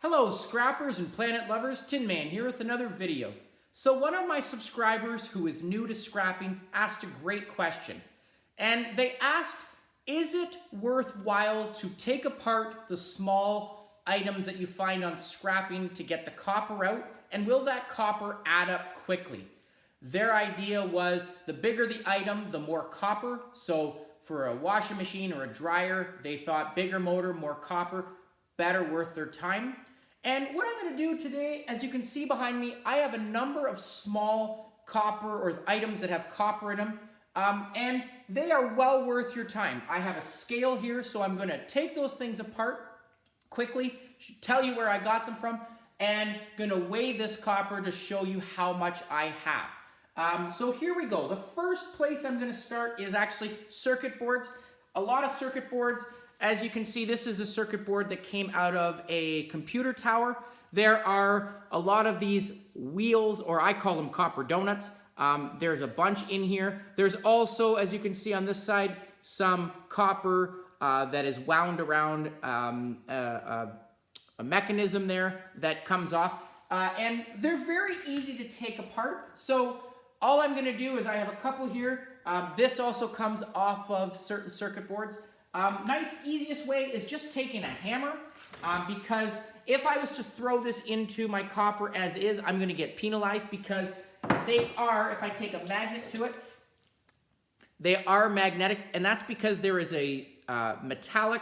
Hello scrappers and planet lovers, Tin Man here with another video. So one of my subscribers who is new to scrapping asked a great question. And they asked, is it worthwhile to take apart the small items that you find on scrapping to get the copper out? And will that copper add up quickly? Their idea was the bigger the item, the more copper. So for a washing machine or a dryer, they thought bigger motor, more copper, better worth their time. And what I'm going to do today, as you can see behind me, I have a number of small copper or items that have copper in them, and they are well worth your time. I have a scale here, so I'm going to take those things apart quickly, tell you where I got them from, and going to weigh this copper to show you how much I have. So here we go. The first place I'm going to start is actually circuit boards. A lot of circuit boards. As you can see, this is a circuit board that came out of a computer tower. There are a lot of these wheels, or I call them copper donuts. There's a bunch in here. There's also, as you can see on this side, some copper that is wound around a mechanism there that comes off. And they're very easy to take apart. So all I'm gonna do is I have a couple here. This also comes off of certain circuit boards. Nice, easiest way is just taking a hammer, because if I was to throw this into my copper as is, I'm going to get penalized because they are, if I take a magnet to it, they are magnetic, and that's because there is a metallic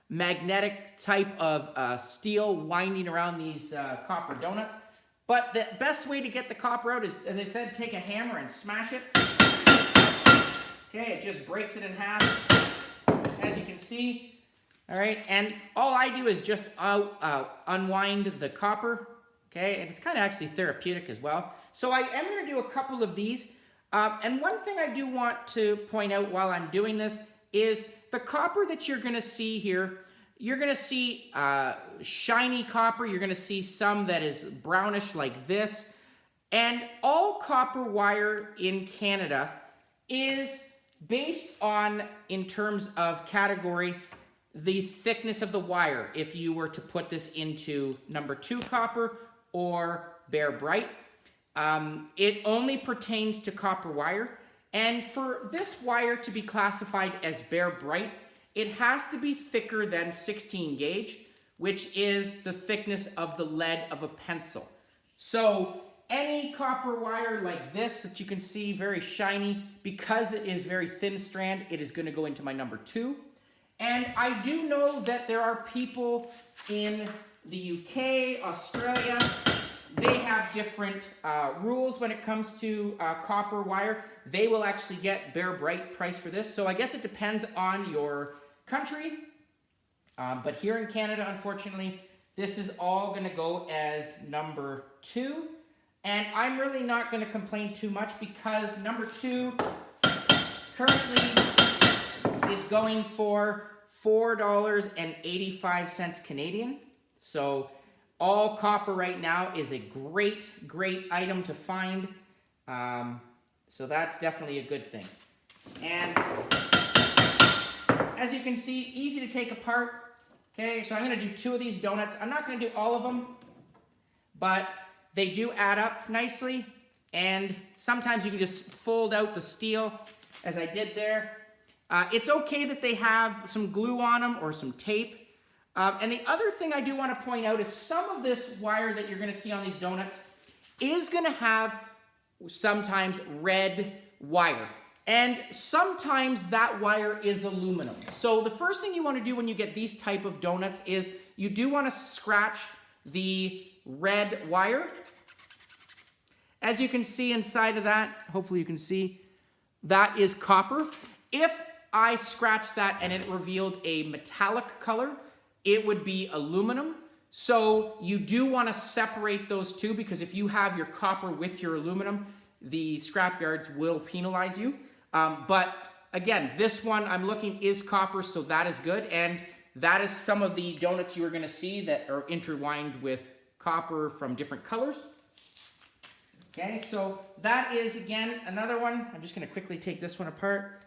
magnetic type of steel winding around these copper donuts. But the best way to get the copper out is, as I said, take a hammer and smash it. Okay, it just breaks it in half. As you can see, all right, and all I do is just unwind the copper, okay, and it's kind of actually therapeutic as well. So I am going to do a couple of these, and one thing I do want to point out while I'm doing this is the copper that you're going to see here. You're going to see shiny copper, you're going to see some that is brownish like this, and all copper wire in Canada is based on, in terms of category, the thickness of the wire, if you were to put this into number 2 copper or bare bright. It only pertains to copper wire, and for this wire to be classified as bare bright, it has to be thicker than 16 gauge, which is the thickness of the lead of a pencil. So any copper wire like this that you can see, very shiny, because it is very thin strand, it is going to go into my number 2. And I do know that there are people in the UK, Australia, they have different rules when it comes to copper wire. They will actually get bare bright price for this. So I guess it depends on your country. But here in Canada, unfortunately, this is all going to go as number 2. And I'm really not going to complain too much because number 2 currently is going for $4.85 Canadian. So all copper right now is a great, great item to find. So that's definitely a good thing. And as you can see, easy to take apart. Okay, so I'm going to do 2 of these donuts. I'm not going to do all of them, but they do add up nicely, and sometimes you can just fold out the steel, as I did there. It's okay that they have some glue on them or some tape. And the other thing I do want to point out is some of this wire that you're going to see on these donuts is going to have sometimes red wire. And sometimes that wire is aluminum. So the first thing you want to do when you get these type of donuts is you do want to scratch the red wire. As you can see inside of that, hopefully you can see, that is copper. If I scratched that and it revealed a metallic color, it would be aluminum. So you do want to separate those two, because if you have your copper with your aluminum, the scrapyards will penalize you. But again, this one I'm looking is copper, so that is good. And that is some of the donuts you are going to see that are intertwined with copper from different colors. Okay, so that is, again, another one. I'm just going to quickly take this one apart.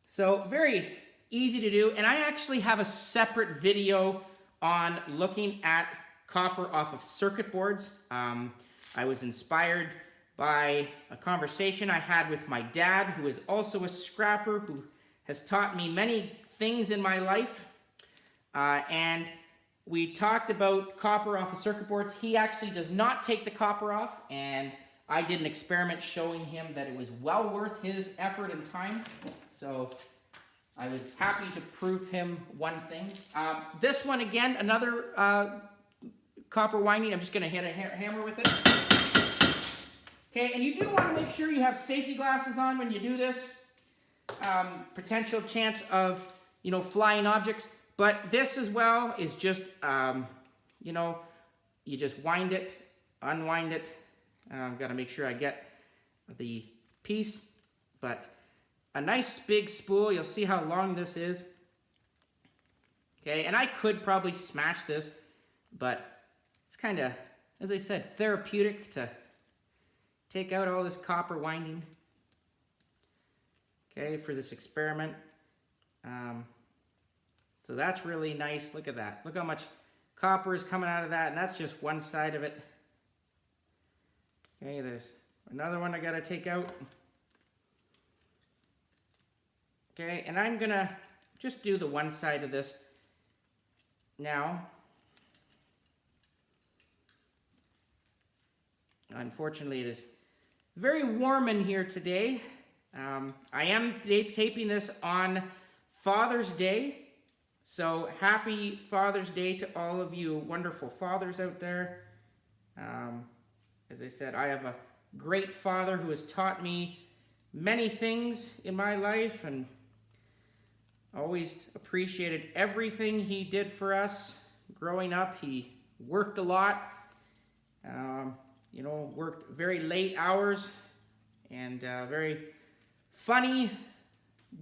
So very easy to do, and I actually have a separate video on looking at copper off of circuit boards. I was inspired by a conversation I had with my dad, who is also a scrapper, who has taught me many things in my life. And we talked about copper off of circuit boards. He actually does not take the copper off, and I did an experiment showing him that it was well worth his effort and time. So I was happy to prove him one thing. This one, again, another copper winding. I'm just going to hit a hammer with it. Okay, and you do want to make sure you have safety glasses on when you do this. Potential chance of, flying objects. But this as well is just, you just wind it, unwind it. I've got to make sure I get the piece. But a nice big spool. You'll see how long this is. Okay, and I could probably smash this, but it's kind of, as I said, therapeutic to take out all this copper winding. Okay, for this experiment. So that's really nice. Look at that. Look how much copper is coming out of that, and that's just one side of it. Okay, there's another one I got to take out. Okay, and I'm going to just do the one side of this now. Unfortunately, it is very warm in here today. I am taping this on Father's Day. So happy Father's Day to all of you wonderful fathers out there. As I said, I have a great father who has taught me many things in my life, and always appreciated everything he did for us. Growing up, he worked a lot, worked very late hours, and very funny,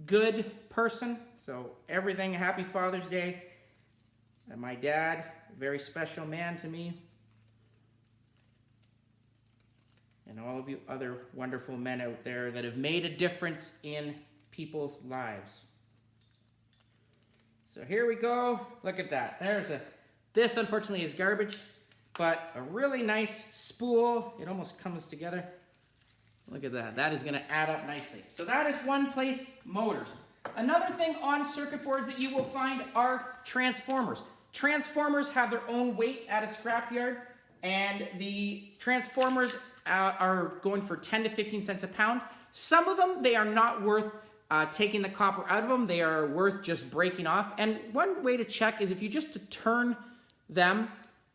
good person. So everything, happy Father's Day. And my dad, a very special man to me. And all of you other wonderful men out there that have made a difference in people's lives. So here we go. Look at that. This unfortunately is garbage, but a really nice spool. It almost comes together. Look at that. That is going to add up nicely. So that is one-place motors. Another thing on circuit boards that you will find are transformers. Transformers have their own weight at a scrapyard, and the transformers are going for 10 to 15 cents a pound. Some of them, they are not worth taking the copper out of them. They are worth just breaking off. And one way to check is if you just to turn them.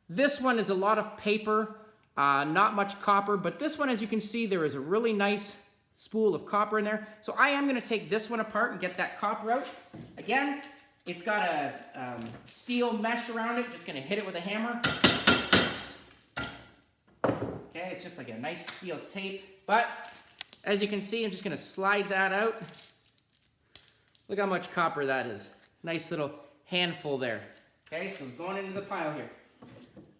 This one is a lot of paper, not much copper, but this one, as you can see, there is a really nice spool of copper in there. So I am going to take this one apart and get that copper out. Again, it's got a steel mesh around it. Just going to hit it with a hammer. Okay, it's just like a nice steel tape. But as you can see, I'm just going to slide that out. Look how much copper that is. Nice little handful there. Okay, so going into the pile here.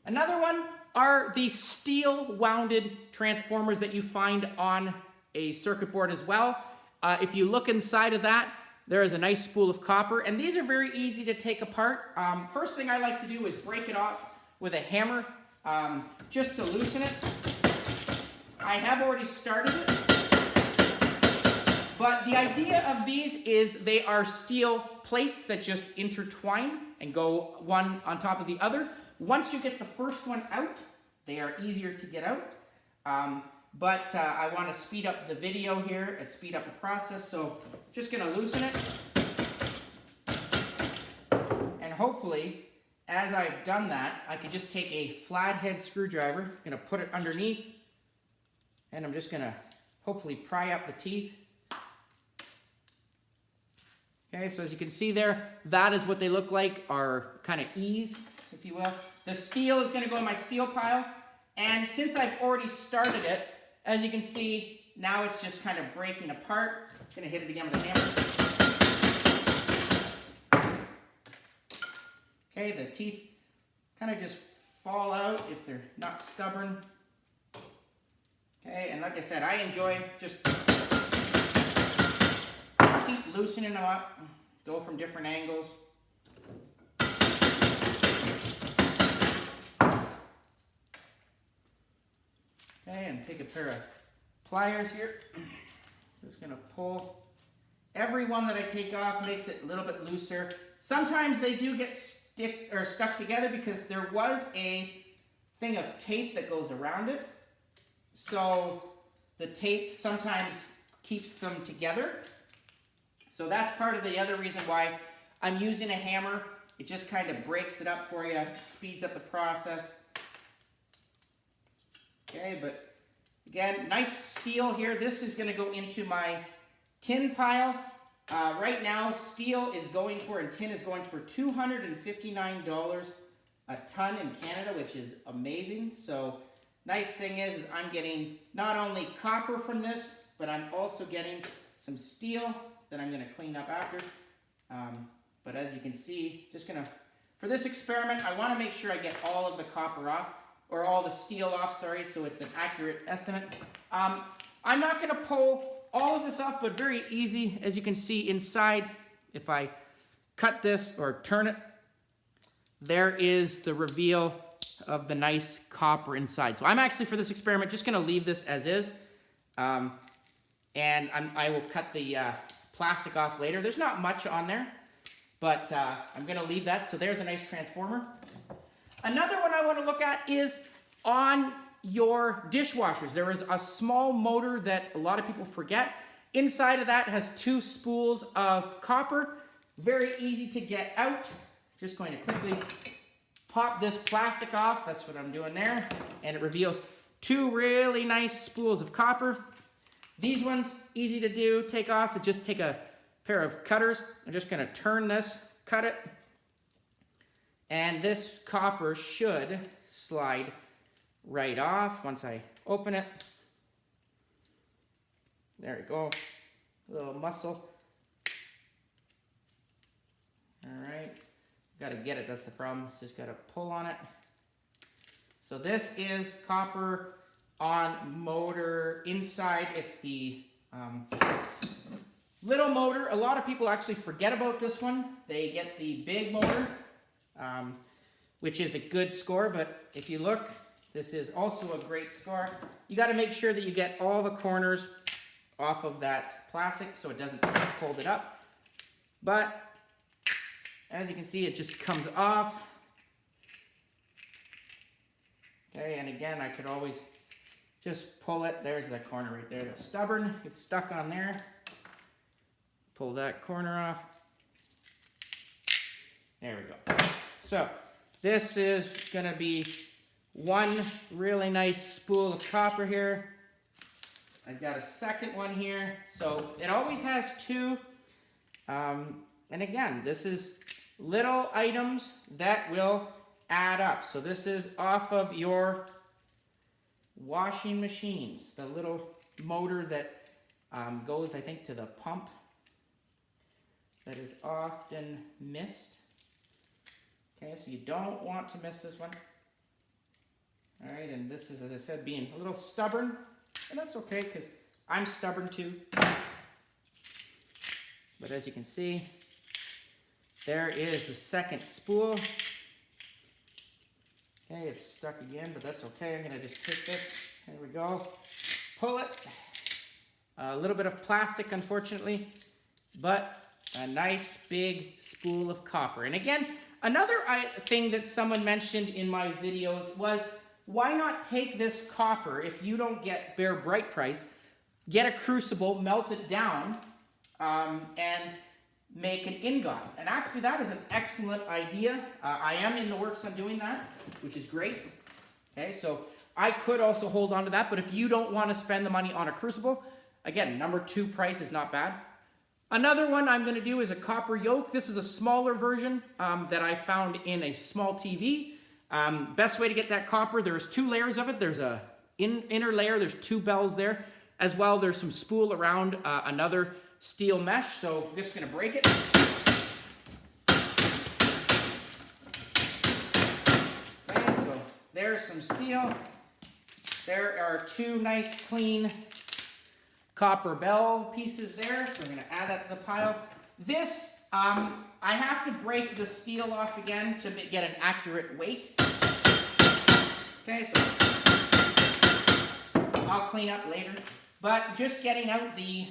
Another one are the steel wounded transformers that you find on a circuit board as well. If you look inside of that, there is a nice spool of copper, and these are very easy to take apart. First thing I like to do is break it off with a hammer, just to loosen it. I have already started it, but the idea of these is they are steel plates that just intertwine and go one on top of the other. Once you get the first one out, they are easier to get out. But I want to speed up the video here and speed up the process, so just going to loosen it. And hopefully, as I've done that, I can just take a flathead screwdriver, I'm going to put it underneath, and I'm just going to hopefully pry up the teeth. Okay, so as you can see there, that is what they look like, are kind of E's, if you will. The steel is going to go in my steel pile, and since I've already started it, as you can see, now it's just kind of breaking apart. I'm going to hit it again with a hammer. Okay, the teeth kind of just fall out if they're not stubborn. Okay, and like I said, I enjoy just keep loosening them up, go from different angles. take a pair of pliers here. Just gonna pull every one that I take off, makes it a little bit looser. Sometimes they do get stuck together because there was a thing of tape that goes around it. So the tape sometimes keeps them together. So that's part of the other reason why I'm using a hammer. It just kind of breaks it up for you, speeds up the process. Okay, but again, nice steel here. This is going to go into my tin pile. Right now, steel is going for, and tin is going for $259 a ton in Canada, which is amazing. So nice thing is I'm getting not only copper from this, but I'm also getting some steel that I'm going to clean up after. But as you can see, just going to, for this experiment, I want to make sure I get all of the copper off, or all the steel off, sorry, so it's an accurate estimate. I'm not going to pull all of this off, but very easy. As you can see inside, if I cut this or turn it, there is the reveal of the nice copper inside. So I'm actually, for this experiment, just going to leave this as is. And I will cut the plastic off later. There's not much on there, but I'm going to leave that. So there's a nice transformer. Another one I want to look at is on your dishwashers. There is a small motor that a lot of people forget. Inside of that has 2 spools of copper. Very easy to get out. Just going to quickly pop this plastic off. That's what I'm doing there. And it reveals 2 really nice spools of copper. These ones, easy to do, take off. Just take a pair of cutters. I'm just going to turn this, cut it. And this copper should slide right off once I open it. There we go. A little muscle. All right. Got to get it, that's the problem. Just got to pull on it. So this is copper on motor inside. It's the little motor. A lot of people actually forget about this one. They get the big motor, which is a good score, but if you look, this is also a great score. You got to make sure that you get all the corners off of that plastic so it doesn't hold it up. But as you can see, it just comes off. Okay, and again, I could always just pull it. There's that corner right there that's stubborn. It's stuck on there. Pull that corner off. There we go. So this is going to be one really nice spool of copper here. I've got a second one here. So it always has 2. And again, this is little items that will add up. So this is off of your washing machines. The little motor that goes, I think, to the pump. That is often missed. Okay, so you don't want to miss this one. All right, and this is, as I said, being a little stubborn. And that's okay, because I'm stubborn too. But as you can see, there is the second spool. Okay, it's stuck again, but that's okay. I'm going to just take this. There we go. Pull it. A little bit of plastic, unfortunately, but a nice big spool of copper. And again, another thing that someone mentioned in my videos was, why not take this copper, if you don't get Bear Bright Price, get a crucible, melt it down, and make an ingot. And actually that is an excellent idea. I am in the works on doing that, which is great. Okay, so I could also hold on to that, but if you don't want to spend the money on a crucible, again, number 2 price is not bad. Another one I'm going to do is a copper yoke. This is a smaller version that I found in a small TV. Best way to get that copper, there's 2 layers of it. There's a inner layer, there's 2 bells there. As well, there's some spool around another steel mesh. So I'm just going to break it. Okay, so there's some steel. There are 2 nice clean copper bell pieces there. So I'm going to add that to the pile. This, I have to break the steel off again to get an accurate weight. Okay, so I'll clean up later. But just getting out the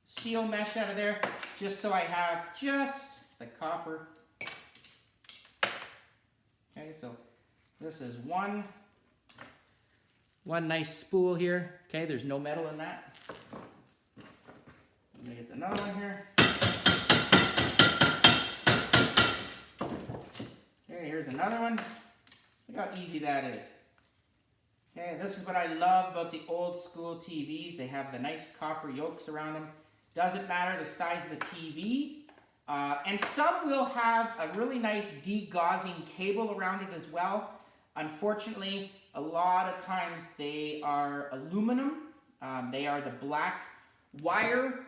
steel mesh out of there, just so I have just the copper. Okay, so this is one nice spool here. Okay, there's no metal in that. Let me get another one here. Okay, here's another one. Look how easy that is. Okay, this is what I love about the old school TVs. They have the nice copper yokes around them. Doesn't matter the size of the TV. And some will have a really nice degaussing cable around it as well. Unfortunately, a lot of times they are aluminum. They are the black wire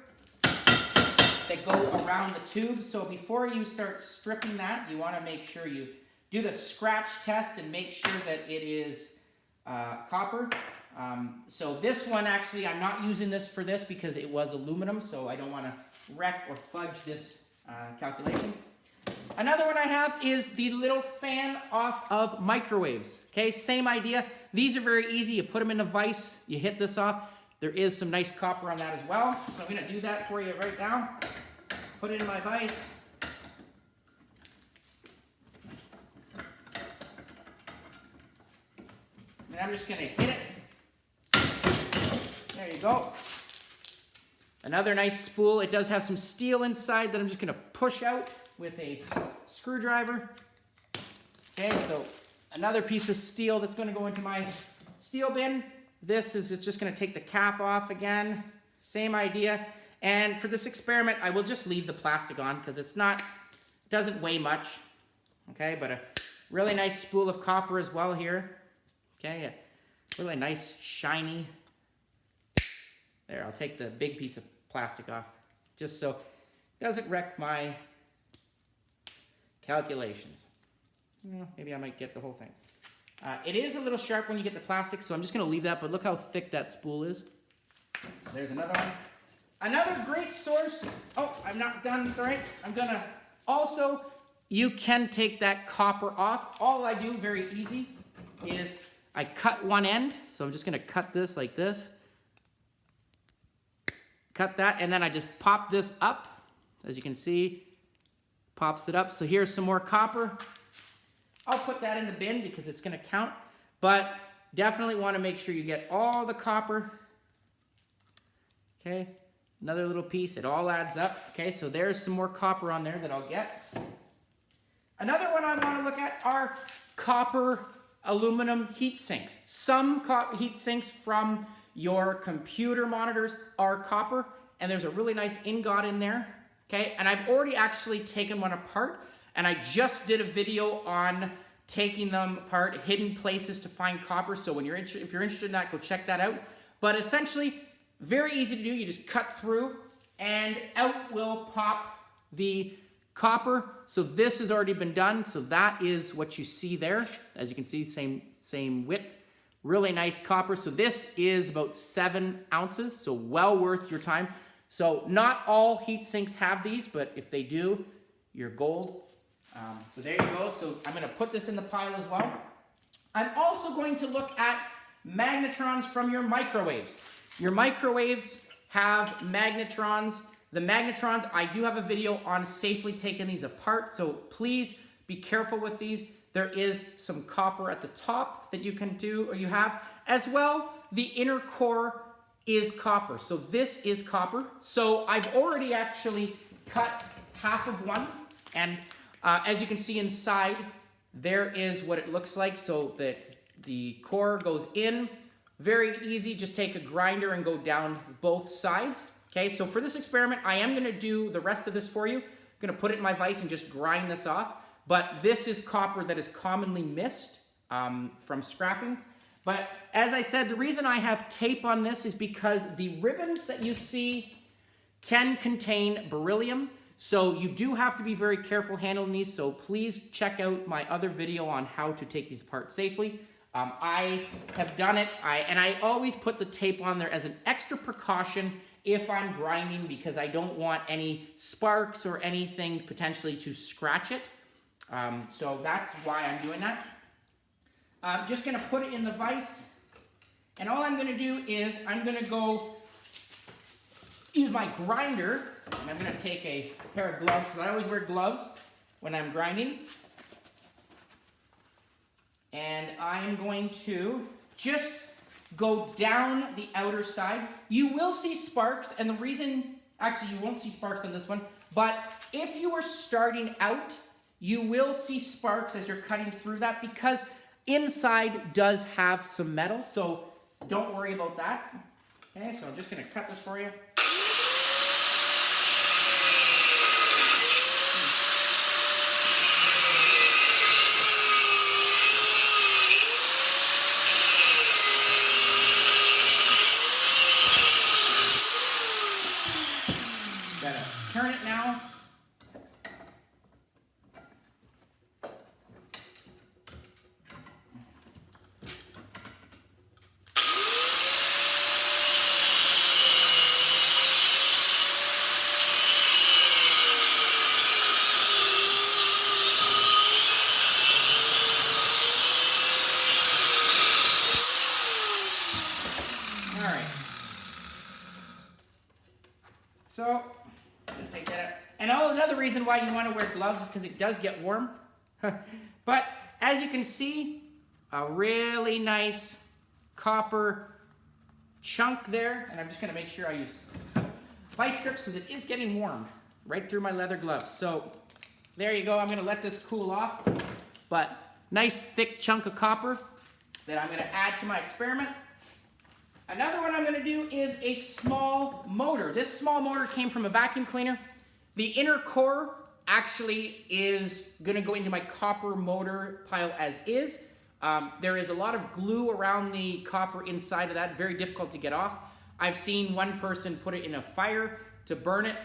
that go around the tube. So before you start stripping that, you want to make sure you do the scratch test and make sure that it is copper. So this one, actually, I'm not using this for this because it was aluminum, so I don't want to wreck or fudge this calculation. Another one I have is the little fan off of microwaves. Okay, same idea. These are very easy. You put them in a vise, you hit this off. There is some nice copper on that as well. So I'm going to do that for you right now. Put it in my vise. And I'm just going to hit it. There you go. Another nice spool. It does have some steel inside that I'm just going to push out with a screwdriver. Okay, so another piece of steel that's going to go into my steel bin. This is just going to take the cap off again. Same idea. And for this experiment, I will just leave the plastic on because it doesn't weigh much. Okay, but a really nice spool of copper as well here. Okay, a really nice shiny. There, I'll take the big piece of plastic off just so it doesn't wreck my calculations. Well, maybe I might get the whole thing. It is a little sharp when you get the plastic, so I'm just going to leave that, but look how thick that spool is. So there's another one. Another great source. Oh, I'm not done, sorry. I'm going to also, you can take that copper off. All I do, very easy, is I cut one end. So I'm just going to cut this like this. Cut that, and then I just pop this up. As you can see, pops it up. So here's some more copper. I'll put that in the bin because it's going to count, but definitely want to make sure you get all the copper. Okay, another little piece. It all adds up. Okay, so there's some more copper on there that I'll get. Another one I want to look at are copper aluminum heat sinks. Some heat sinks from your computer monitors are copper, and there's a really nice ingot in there. Okay, and I've already actually taken one apart. And I just did a video on taking them apart, hidden places to find copper. So when you're if you're interested in that, go check that out. But essentially, very easy to do. You just cut through, and out will pop the copper. So this has already been done. So that is what you see there. As you can see, same width. Really nice copper. So this is about 7 ounces. So well worth your time. So not all heat sinks have these, but if they do, you're gold. So there you go. So I'm going to put this in the pile as well. I'm also going to look at magnetrons from your microwaves. Your microwaves have magnetrons. The magnetrons, I do have a video on safely taking these apart. So please be careful with these. There is some copper at the top that you can do, or you have. As well, the inner core is copper. So this is copper. So I've already actually cut half of one, and as you can see inside, there is what it looks like. So that the core goes in. Very easy, just take a grinder and go down both sides. Okay, so for this experiment, I am gonna do the rest of this for you. I'm gonna put it in my vise and just grind this off. But this is copper that is commonly missed from scrapping. But as I said, the reason I have tape on this is because the ribbons that you see can contain beryllium. So you do have to be very careful handling these. So please check out my other video on how to take these apart safely. I have done it, and I always put the tape on there as an extra precaution if I'm grinding, because I don't want any sparks or anything potentially to scratch it. So that's why I'm doing that. I'm just going to put it in the vise, And all I'm gonna do is I'm gonna go use my grinder, and I'm gonna take a pair of gloves, because I always wear gloves when I'm grinding. And I'm going to just go down the outer side. You will see sparks, and the reason, actually you won't see sparks on this one, but if you are starting out, you will see sparks as you're cutting through that, because inside does have some metal, so don't worry about that. Okay, so I'm just gonna cut this for you. Gotta turn it now. So, I'm gonna take that out. And another reason why you want to wear gloves is because it does get warm. But as you can see, a really nice copper chunk there. And I'm just gonna make sure I use vice grips because it is getting warm right through my leather gloves. So there you go. I'm gonna let this cool off. But nice thick chunk of copper that I'm gonna add to my experiment. Another one I'm going to do is a small motor. This small motor came from a vacuum cleaner. The inner core actually is going to go into my copper motor pile as is. There is a lot of glue around the copper inside of that, very difficult to get off. I've seen one person put it in a fire to burn it.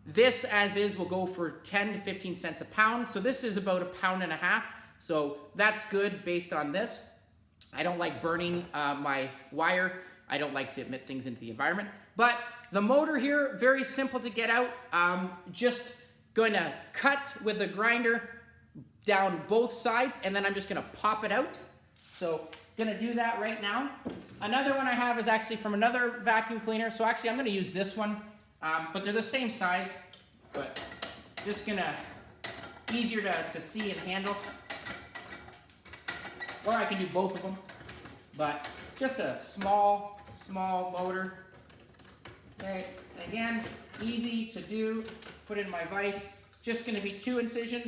This as is will go for 10 to 15 cents a pound. So this is about £1.50 pounds. So that's good based on this. I don't like burning my wire. I don't like to emit things into the environment. But the motor here, very simple to get out. Just going to cut with the grinder down both sides, and then I'm just going to pop it out. So going to do that right now. Another one I have is actually from another vacuum cleaner. So actually I'm going to use this one, but they're the same size, but just going to, easier to see and handle. Or I can do both of them, but just a small motor. Okay, again, easy to do. Put in my vise. Just going to be 2 incisions.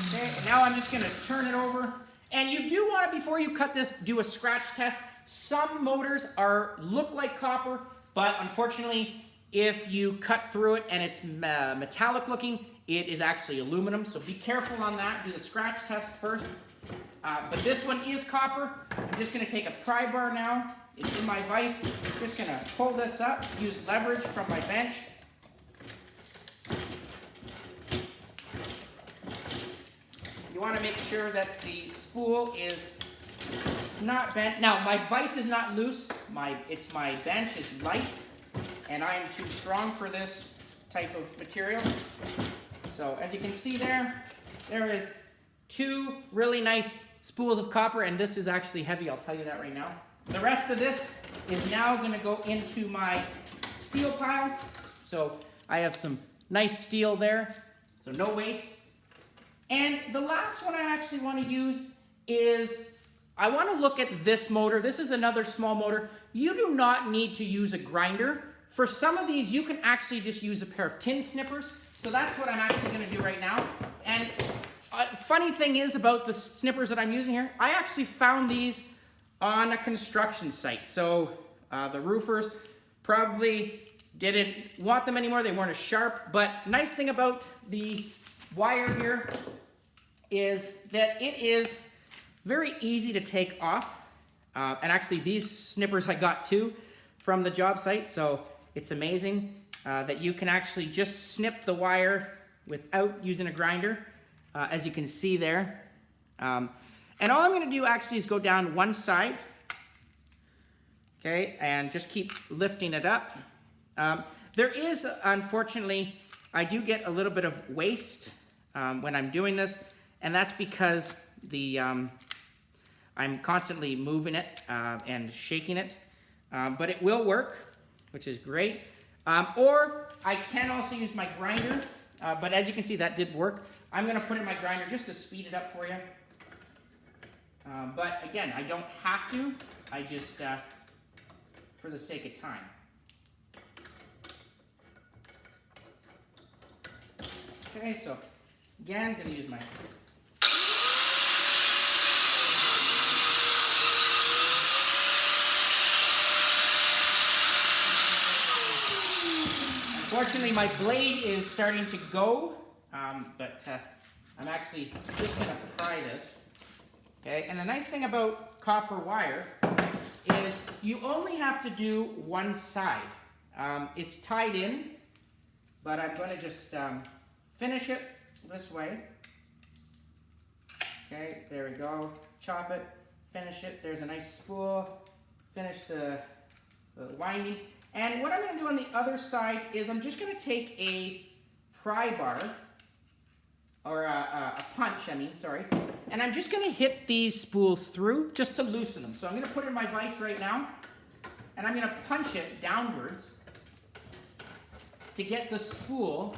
Okay, and now I'm just going to turn it over. And you do want to, before you cut this, do a scratch test. Some motors look like copper, but unfortunately, if you cut through it and it's metallic looking, it is actually aluminum. So be careful on that. Do the scratch test first. But this one is copper. I'm just going to take a pry bar now. It's in my vise. I'm just going to pull this up, use leverage from my bench. You want to make sure that the spool is not bent. Now, my vise is not loose. It's my bench is light. And I am too strong for this type of material. So as you can see there is 2 really nice spools of copper, and this is actually heavy, I'll tell you that right now. The rest of this is now going to go into my steel pile. So I have some nice steel there, so no waste. And the last one I actually want to use is, I want to look at this motor. This is another small motor. You do not need to use a grinder. For some of these, you can actually just use a pair of tin snippers. So that's what I'm actually going to do right now. And funny thing is about the snippers that I'm using here, I actually found these on a construction site. So the roofers probably didn't want them anymore. They weren't as sharp. But nice thing about the wire here is that it is very easy to take off. And actually, these snippers I got too from the job site. So it's amazing that you can actually just snip the wire without using a grinder, as you can see there. And all I'm going to do actually is go down one side, okay, and just keep lifting it up. There is, unfortunately, I do get a little bit of waste when I'm doing this, and that's because I'm constantly moving it and shaking it, but it will work, which is great. Or I can also use my grinder, but as you can see, that did work. I'm going to put in my grinder just to speed it up for you. But again, I don't have to. I just, for the sake of time. Okay, so again, I'm going to use my... Unfortunately, my blade is starting to go, but I'm actually just going to pry this. Okay, and the nice thing about copper wire is you only have to do one side. It's tied in, but I'm going to just finish it this way. Okay, there we go. Chop it, finish it. There's a nice spool. Finish the winding. And what I'm going to do on the other side is I'm just going to take a pry bar, or a punch, and I'm just going to hit these spools through just to loosen them. So I'm going to put it in my vise right now, and I'm going to punch it downwards to get the spool.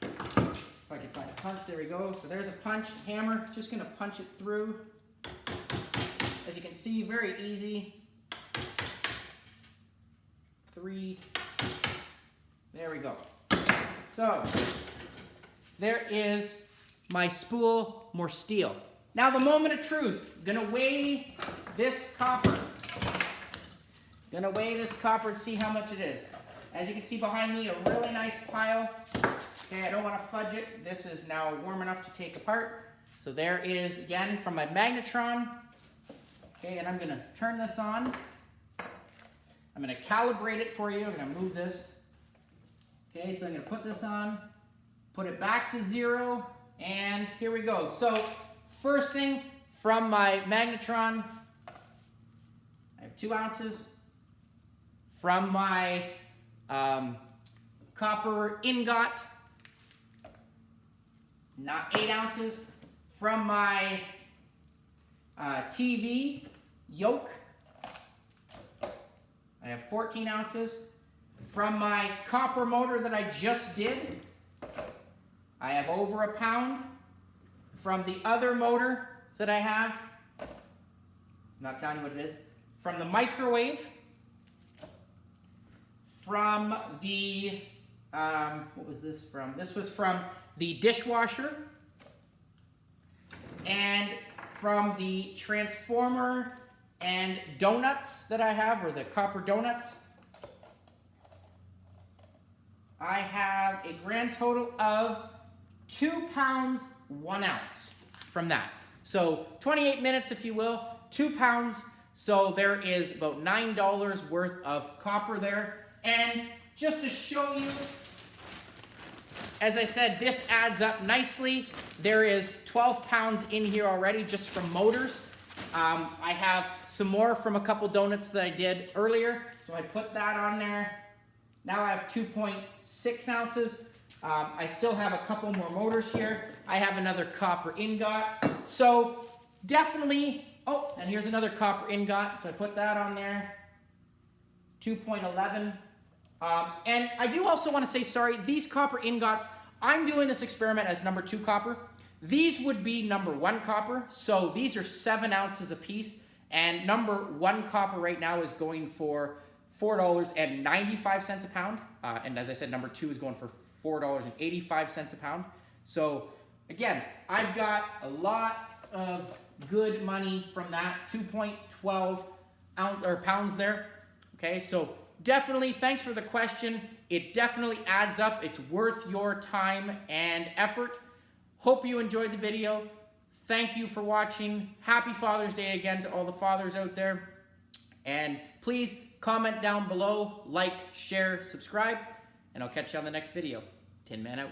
If I can find a punch, there we go. So there's a punch, hammer, just going to punch it through. As you can see, very easy. 3, there we go. So, there is my spool, more steel. Now the moment of truth, gonna weigh this copper. Gonna weigh this copper and see how much it is. As you can see behind me, a really nice pile. Okay, I don't wanna fudge it. This is now warm enough to take apart. So there is, again, from my magnetron. Okay, and I'm gonna turn this on. I'm going to calibrate it for you. I'm going to move this. Okay, so I'm going to put this on, put it back to 0, and here we go. So, first thing from my magnetron, I have 2 ounces. From my copper ingot, not 8 ounces. From my TV yoke, I have 14 ounces. From my copper motor that I just did, I have over 1 pound. From the other motor that I have, I'm not telling you what it is. From the microwave, from the, what was this from? This was from the dishwasher, and from the transformer and donuts that I have, or the copper donuts. I have a grand total of 2 pounds, 1 ounce from that. So 28 minutes, if you will, 2 pounds. So there is about $9 worth of copper there. And just to show you, as I said, this adds up nicely. There is 12 pounds in here already just from motors. I have some more from a couple donuts that I did earlier, so I put that on there. Now I have 2.6 ounces. I still have a couple more motors here. I have another copper ingot. So definitely, oh, and here's another copper ingot, so I put that on there. 2.11. And I do also want to say, sorry, these copper ingots, I'm doing this experiment as number 2 copper. These would be number 1 copper, so these are 7 ounces a piece, and number 1 copper right now is going for $4.95 a pound, and as I said, number 2 is going for $4.85 a pound. So again, I've got a lot of good money from that, 2.12 pounds there. Okay, so definitely, thanks for the question. It definitely adds up. It's worth your time and effort. Hope you enjoyed the video. Thank you for watching. Happy Father's Day again to all the fathers out there. And please comment down below, like, share, subscribe, and I'll catch you on the next video. Tin Man out.